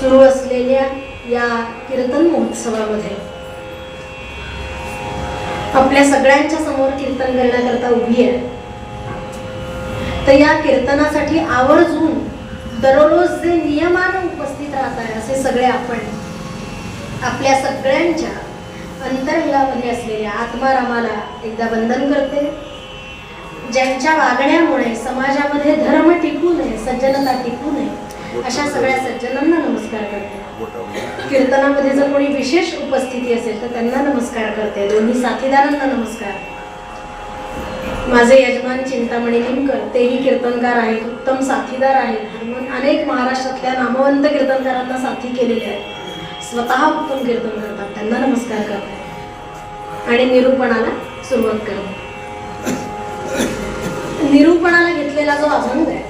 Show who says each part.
Speaker 1: सुरू असलेल्या या कीर्तन महोत्सवामध्ये आपल्या सगळ्यांच्या समोर कीर्तन करण्याकरता उभी आहे. तर या कीर्तनासाठी आवर्जून दररोज जे नियमानं उपस्थित राहत आहे असे सगळे आपण आपल्या सगळ्यांच्या अंतरंगामध्ये असलेल्या आत्मारामाला एकदा वंदन करते. ज्यांच्या वागण्यामुळे समाजामध्ये धर्म टिकू नये, सज्जनता टिकू नये, अशा सगळ्या सज्जनांना नमस्कार करते. कीर्तनामध्ये जर कोणी विशेष उपस्थिती असेल तर त्यांना नमस्कार करते. दोन्ही साथीदारांना नमस्कार. माझे यजमान चिंतामणी निमकर तेही कीर्तनकार आहेत, उत्तम साथीदार आहेत. अनेक महाराष्ट्रातल्या नामवंत कीर्तनकारांना साथी केलेले आहेत, स्वतः उत्तम कीर्तन करतात, त्यांना नमस्कार करते आणि निरूपणाला सुरुवात करते. निरूपणाला घेतलेला जो अभंग आहे